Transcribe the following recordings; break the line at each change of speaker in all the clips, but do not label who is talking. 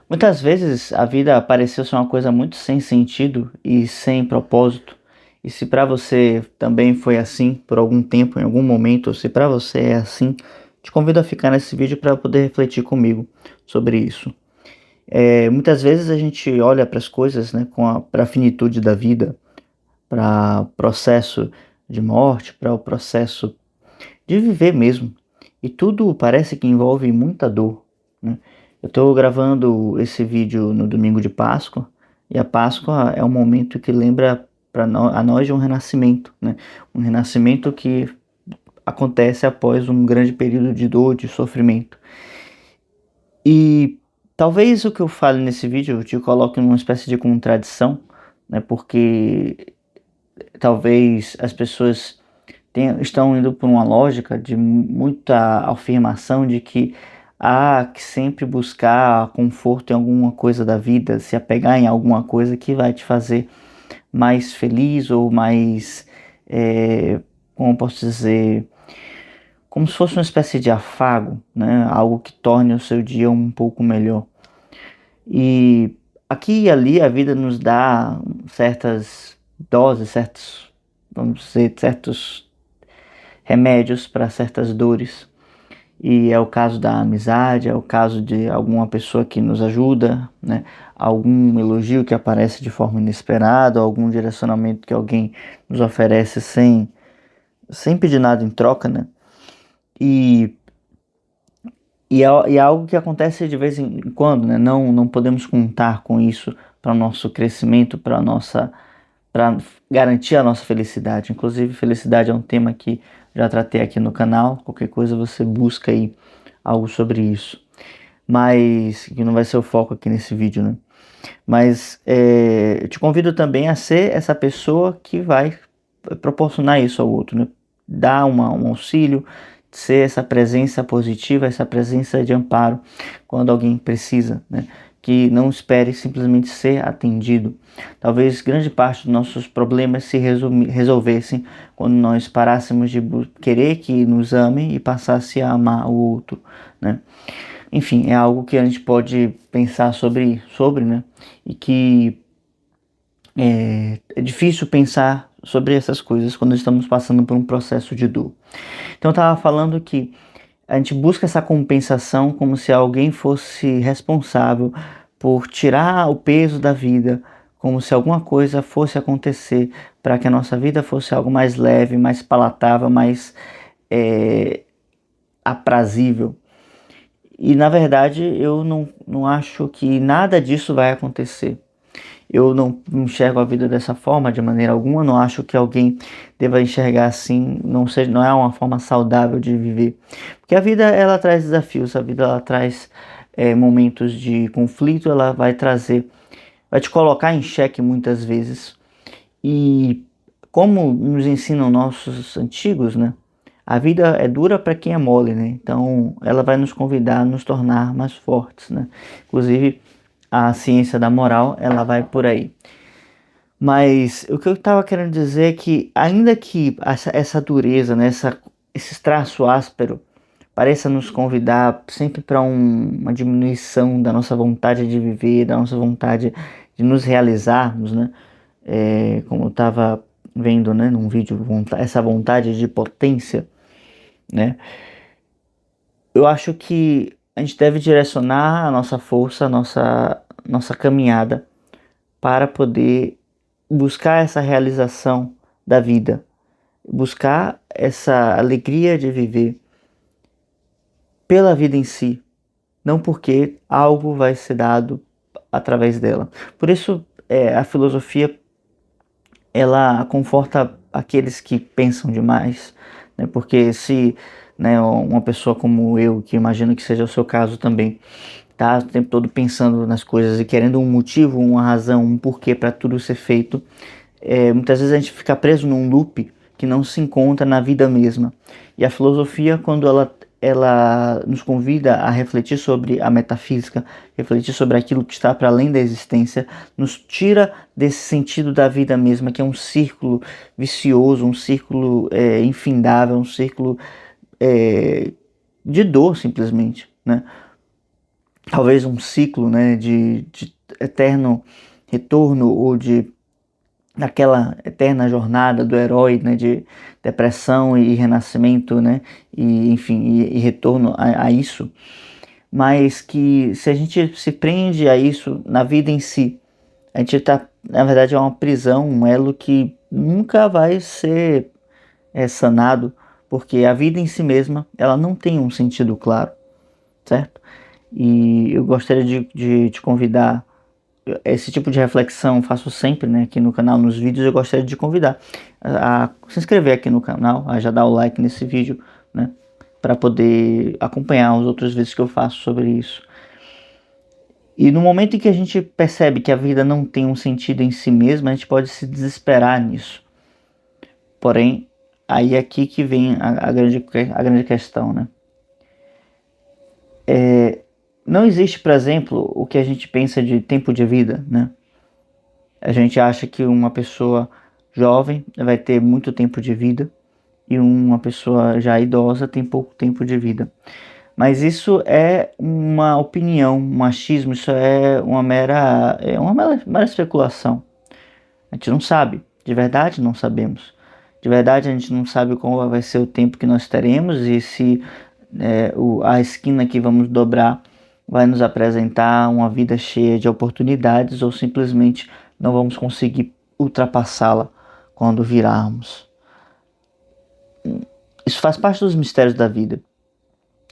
Muitas vezes a vida pareceu ser uma coisa muito sem sentido e sem propósito. E se para você também foi assim por algum tempo, em algum momento, ou se para você é assim, te convido a ficar nesse vídeo para poder refletir comigo sobre isso. Muitas vezes a gente olha para as coisas, né, para a finitude da vida, para o processo de morte, para o processo de viver mesmo. E tudo parece que envolve muita dor, né? Eu estou gravando esse vídeo no domingo de Páscoa, e a Páscoa é um momento que lembra a nós de um renascimento, né? Um renascimento que acontece após um grande período de dor, de sofrimento. E talvez o que eu fale nesse vídeo te coloque numa espécie de contradição, né? Porque talvez as pessoas estão indo por uma lógica de muita afirmação de que há que sempre buscar conforto em alguma coisa da vida, se apegar em alguma coisa que vai te fazer mais feliz ou mais, como eu posso dizer, como se fosse uma espécie de afago, né? Algo que torne o seu dia um pouco melhor. E aqui e ali a vida nos dá certas doses, certos, vamos dizer, certos remédios para certas dores. E é o caso da amizade, é o caso de alguma pessoa que nos ajuda, né? Algum elogio que aparece de forma inesperada, algum direcionamento que alguém nos oferece sem pedir nada em troca, né? E, e é algo que acontece de vez em quando, né? Não podemos contar com isso para o nosso crescimento, para garantir a nossa felicidade. Inclusive, felicidade é um tema que já tratei aqui no canal. Qualquer coisa você busca aí algo sobre isso. Mas que não vai ser o foco aqui nesse vídeo, né? Mas eu te convido também a ser essa pessoa que vai proporcionar isso ao outro, né? Dar um auxílio, ser essa presença positiva, essa presença de amparo quando alguém precisa, né? Que não espere simplesmente ser atendido. Talvez grande parte dos nossos problemas se resolvessem quando nós parássemos de querer que nos amem e passasse a amar o outro, né? Enfim, é algo que a gente pode pensar sobre, né? E que é difícil pensar sobre essas coisas quando estamos passando por um processo de dor. Então eu estava falando que a gente busca essa compensação como se alguém fosse responsável por tirar o peso da vida, como se alguma coisa fosse acontecer para que a nossa vida fosse algo mais leve, mais palatável, mais é, aprazível. E na verdade eu não acho que nada disso vai acontecer. Eu não enxergo a vida dessa forma de maneira alguma, não acho que alguém deva enxergar assim, não é uma forma saudável de viver. Porque a vida ela traz desafios, a vida ela traz momentos de conflito, ela vai te colocar em xeque muitas vezes. E como nos ensinam nossos antigos, né? A vida é dura para quem é mole, né? Então ela vai nos convidar a nos tornar mais fortes, né? Inclusive a ciência da moral, ela vai por aí. Mas o que eu estava querendo dizer é que, ainda que essa dureza, né, esse traço áspero, pareça nos convidar sempre para uma diminuição da nossa vontade de viver, da nossa vontade de nos realizarmos, né? Como eu estava vendo, né, num vídeo, essa vontade de potência, né? Eu acho que a gente deve direcionar a nossa força, nossa caminhada para poder buscar essa realização da vida, buscar essa alegria de viver pela vida em si, não porque algo vai ser dado através dela. Por isso, a filosofia ela conforta aqueles que pensam demais, né? Porque se, né, uma pessoa como eu, que imagino que seja o seu caso também, tá o tempo todo pensando nas coisas e querendo um motivo, uma razão, um porquê para tudo ser feito, muitas vezes a gente fica preso num loop que não se encontra na vida mesma. E a filosofia, quando ela nos convida a refletir sobre a metafísica, refletir sobre aquilo que está para além da existência, nos tira desse sentido da vida mesma, que é um círculo vicioso, um círculo infindável, um círculo de dor simplesmente, né? talvez um ciclo, né, de eterno retorno, ou de daquela eterna jornada do herói, né, de depressão e renascimento, né, e enfim, e retorno a isso, mas que se a gente se prende a isso na vida em si, a gente está, na verdade, é uma prisão, um elo que nunca vai ser sanado, porque a vida em si mesma, ela não tem um sentido claro, certo? E eu gostaria de te convidar, esse tipo de reflexão eu faço sempre, né, aqui no canal, nos vídeos. Eu gostaria de te convidar a se inscrever aqui no canal, a já dar o like nesse vídeo, né, para poder acompanhar os outros vídeos que eu faço sobre isso. E no momento em que a gente percebe que a vida não tem um sentido em si mesma, a gente pode se desesperar nisso. Porém, aí é aqui que vem a grande questão, né? Não existe, por exemplo, o que a gente pensa de tempo de vida, né? A gente acha que uma pessoa jovem vai ter muito tempo de vida e uma pessoa já idosa tem pouco tempo de vida. Mas isso é uma opinião, um achismo, isso é uma mera especulação. A gente não sabe, de verdade não sabemos. De verdade a gente não sabe qual vai ser o tempo que nós teremos e se a esquina que vamos dobrar vai nos apresentar uma vida cheia de oportunidades, ou simplesmente não vamos conseguir ultrapassá-la quando virarmos. Isso faz parte dos mistérios da vida.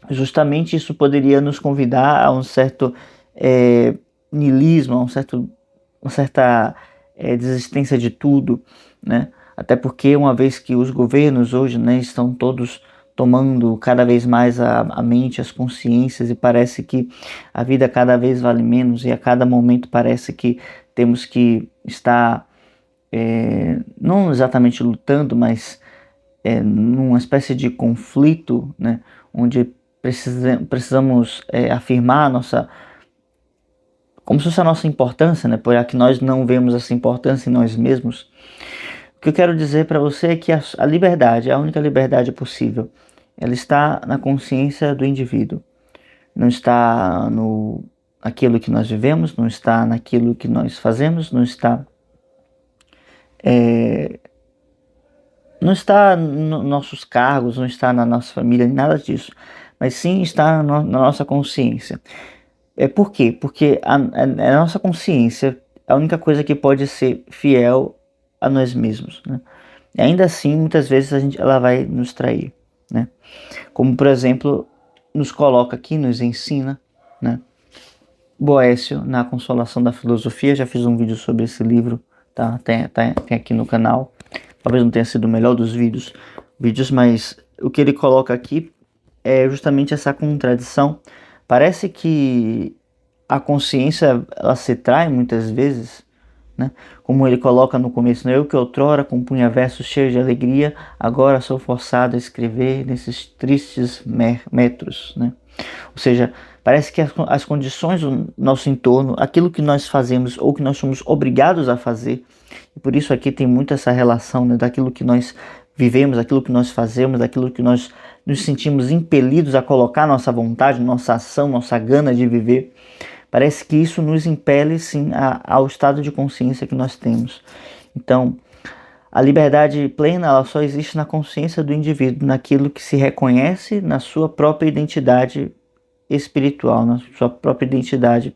Justamente isso poderia nos convidar a um certo niilismo, a uma certa desistência de tudo, né? Até porque, uma vez que os governos hoje, né, estão todos tomando cada vez mais a mente, as consciências, e parece que a vida cada vez vale menos, e a cada momento parece que temos que estar não exatamente lutando, mas numa espécie de conflito, né, onde precisamos afirmar a nossa, como se fosse a nossa importância, né, já que nós não vemos essa importância em nós mesmos. O que eu quero dizer para você é que a liberdade, a única liberdade possível, ela está na consciência do indivíduo. Não está no aquilo que nós vivemos, não está naquilo que nós fazemos, não está nos nossos cargos, não está na nossa família, nada disso, mas sim está na nossa consciência. Por quê? Porque a nossa consciência é a única coisa que pode ser fiel a nós mesmos, né? E ainda assim, muitas vezes ela vai nos trair, né? Como, por exemplo, nos coloca aqui, nos ensina, né? Boécio, na Consolação da Filosofia. Já fiz um vídeo sobre esse livro, tá? Tem aqui no canal. Talvez não tenha sido o melhor dos vídeos, mas o que ele coloca aqui é justamente essa contradição. Parece que a consciência, ela se trai muitas vezes, né? Como ele coloca no começo, né? Eu que outrora compunha versos cheios de alegria, agora sou forçado a escrever nesses tristes metros, né? Ou seja, parece que as condições do nosso entorno, aquilo que nós fazemos ou que nós somos obrigados a fazer, e por isso aqui tem muito essa relação, né, daquilo que nós vivemos, daquilo que nós fazemos, daquilo que nós nos sentimos impelidos a colocar nossa vontade, nossa ação, nossa gana de viver. Parece que isso nos impele, sim, ao estado de consciência que nós temos. Então, a liberdade plena, ela só existe na consciência do indivíduo, naquilo que se reconhece na sua própria identidade espiritual, na sua própria identidade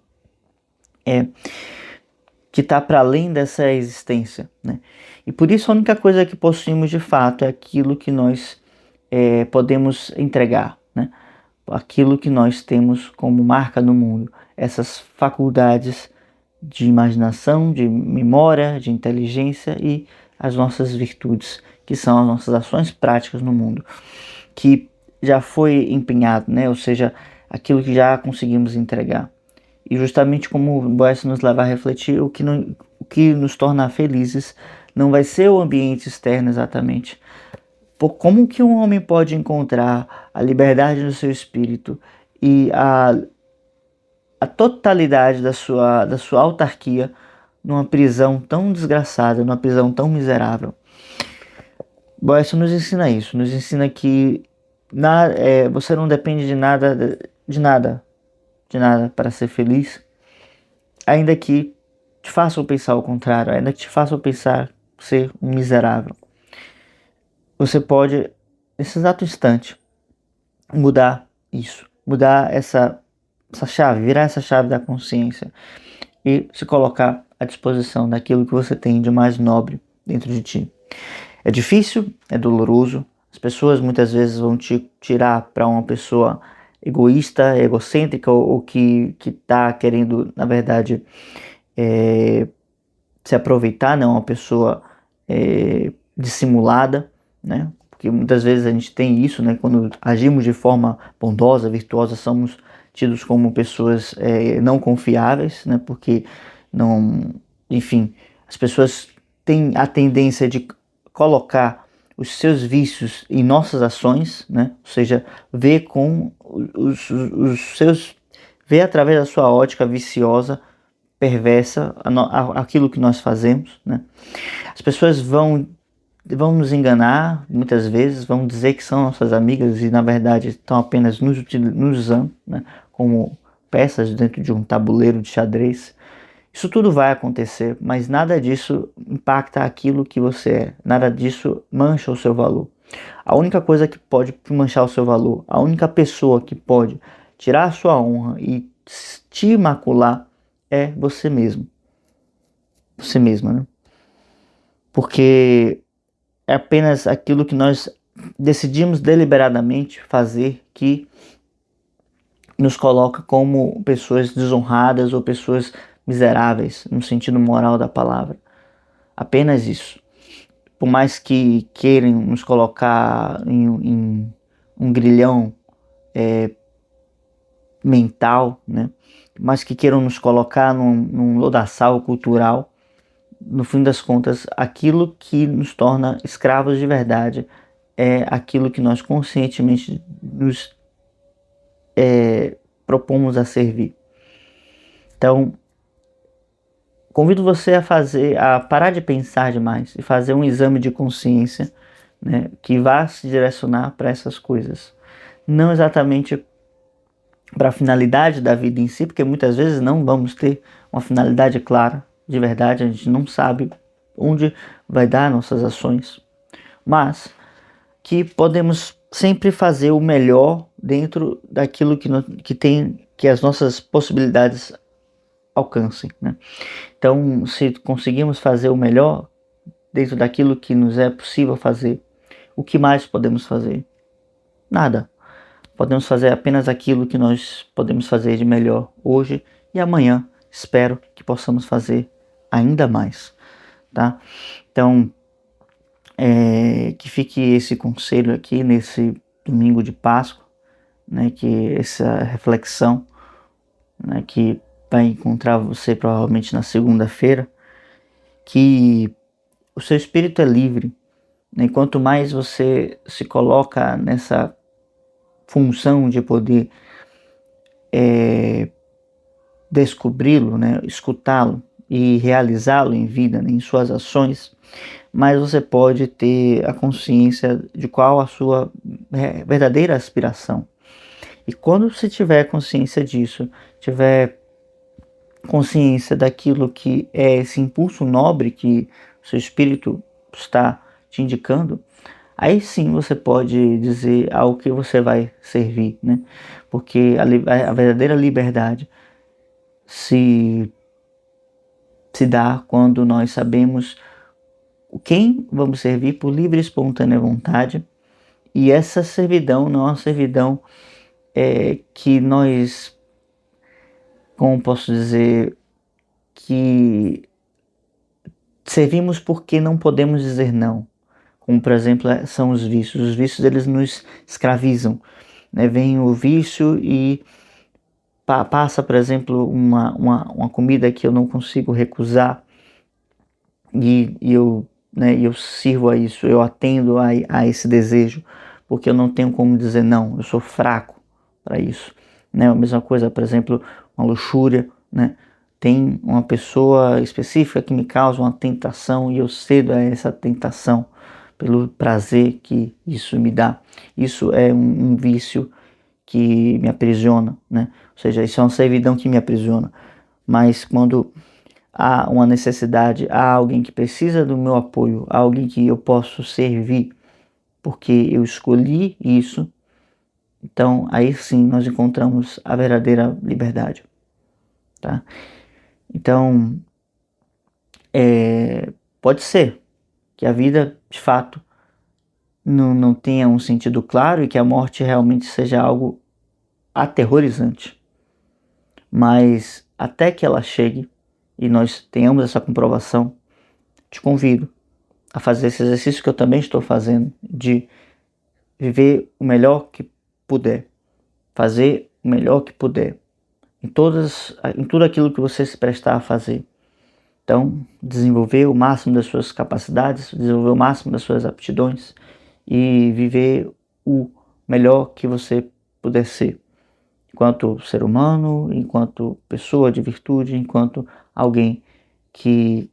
que está para além dessa existência, né? E por isso a única coisa que possuímos de fato é aquilo que nós podemos entregar, né? Aquilo que nós temos como marca no mundo, essas faculdades de imaginação, de memória, de inteligência e as nossas virtudes, que são as nossas ações práticas no mundo, que já foi empenhado, né? Ou seja, aquilo que já conseguimos entregar. E justamente como o Boécio nos leva a refletir, o que nos torna felizes não vai ser o ambiente externo exatamente. Como que um homem pode encontrar a liberdade no seu espírito e a totalidade da sua autarquia numa prisão tão desgraçada, numa prisão tão miserável? Boécio nos ensina isso, nos ensina que você não depende de nada, de nada para ser feliz, ainda que te façam pensar o contrário, ainda que te façam pensar ser um miserável. Você pode, nesse exato instante, mudar isso, mudar essa chave, virar essa chave da consciência e se colocar à disposição daquilo que você tem de mais nobre dentro de ti. É difícil, é doloroso, as pessoas muitas vezes vão te tirar para uma pessoa egoísta, egocêntrica ou que está querendo, na verdade, se aproveitar, né? Uma pessoa dissimulada, né? Porque muitas vezes a gente tem isso, né? Quando agimos de forma bondosa, virtuosa, somos tidos como pessoas não confiáveis, né? Porque não, enfim, as pessoas têm a tendência de colocar os seus vícios em nossas ações, né? Ou seja, ver com os seus, ver através da sua ótica viciosa, perversa, aquilo que nós fazemos, né? As pessoas vão nos enganar muitas vezes, vão dizer que são nossas amigas e na verdade estão apenas nos usando, né, como peças dentro de um tabuleiro de xadrez. Isso tudo vai acontecer, mas nada disso impacta aquilo que você é, nada disso mancha o seu valor. A única coisa que pode manchar o seu valor, a única pessoa que pode tirar a sua honra e te macular é você mesmo. Você mesma, né? Porque é apenas aquilo que nós decidimos deliberadamente fazer que nos coloca como pessoas desonradas ou pessoas miseráveis, no sentido moral da palavra. Apenas isso. Por mais que queiram nos colocar em um grilhão mental, né? Mas que queiram nos colocar num lodaçal cultural, no fim das contas, aquilo que nos torna escravos de verdade é aquilo que nós conscientemente nos propomos a servir. Então, convido você a parar de pensar demais e fazer um exame de consciência, né, que vá se direcionar para essas coisas. Não exatamente para a finalidade da vida em si, porque muitas vezes não vamos ter uma finalidade clara, de verdade, a gente não sabe onde vai dar nossas ações, mas que podemos sempre fazer o melhor dentro daquilo que as nossas possibilidades alcancem, né? Então, se conseguimos fazer o melhor dentro daquilo que nos é possível fazer, o que mais podemos fazer? Nada. Podemos fazer apenas aquilo que nós podemos fazer de melhor hoje e amanhã espero que possamos fazer ainda mais, tá? Então, que fique esse conselho aqui nesse domingo de Páscoa, né? Que essa reflexão, né? Que vai encontrar você provavelmente na segunda-feira, que o seu espírito é livre, né? Quanto mais você se coloca nessa função de poder descobri-lo, né? Escutá-lo e realizá-lo em vida, né? Em suas ações, mas você pode ter a consciência de qual a sua verdadeira aspiração. E quando você tiver consciência disso, tiver consciência daquilo que é esse impulso nobre que o seu espírito está te indicando, aí sim você pode dizer ao que você vai servir, né? Porque a verdadeira liberdade se dá quando nós sabemos quem vamos servir por livre e espontânea vontade, e essa servidão não é uma servidão que nós, como posso dizer, que servimos porque não podemos dizer não, como por exemplo são os vícios. Os vícios eles nos escravizam, né? Vem o vício e passa, por exemplo, uma comida que eu não consigo recusar e eu, né, eu sirvo a isso, eu atendo a esse desejo, porque eu não tenho como dizer não, eu sou fraco para isso, né? A mesma coisa, por exemplo, uma luxúria, né? Tem uma pessoa específica que me causa uma tentação e eu cedo a essa tentação pelo prazer que isso me dá. Isso é um vício que me aprisiona, né? Ou seja, isso é uma servidão que me aprisiona. Mas quando há uma necessidade, há alguém que precisa do meu apoio, há alguém que eu posso servir, porque eu escolhi isso, então aí sim nós encontramos a verdadeira liberdade, tá? Então, pode ser que a vida, de fato, não tenha um sentido claro e que a morte realmente seja algo aterrorizante. Mas até que ela chegue e nós tenhamos essa comprovação, te convido a fazer esse exercício que eu também estou fazendo, de viver o melhor que puder, fazer o melhor que puder, em tudo aquilo que você se prestar a fazer. Então, desenvolver o máximo das suas capacidades, desenvolver o máximo das suas aptidões e viver o melhor que você puder ser, enquanto ser humano, enquanto pessoa de virtude, enquanto alguém que,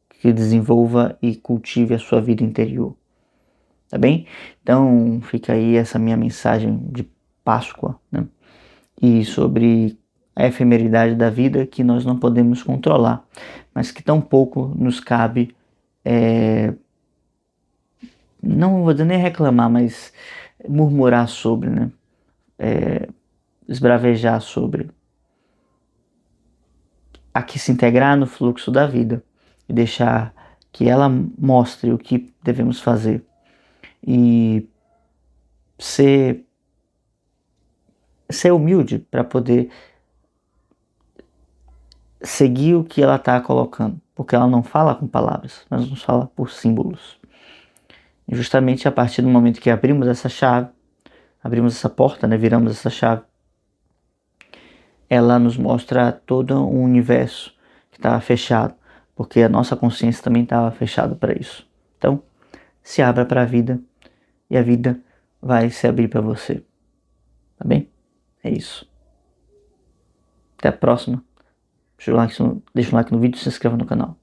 que desenvolva e cultive a sua vida interior. Tá bem? Então fica aí essa minha mensagem de Páscoa, né? E sobre a efemeridade da vida que nós não podemos controlar, mas que tão pouco nos cabe, não vou dizer nem reclamar, mas murmurar sobre, né? Esbravejar sobre. Aqui se integrar no fluxo da vida e deixar que ela mostre o que devemos fazer e ser humilde para poder seguir o que ela está colocando, porque ela não fala com palavras, mas nos fala por símbolos. E justamente a partir do momento que abrimos essa chave, abrimos essa porta, né, viramos essa chave, ela nos mostra todo um universo que estava fechado, porque a nossa consciência também estava fechada para isso. Então, se abra para a vida e a vida vai se abrir para você. Tá bem? É isso. Até a próxima. Deixa um like no vídeo e se inscreva no canal.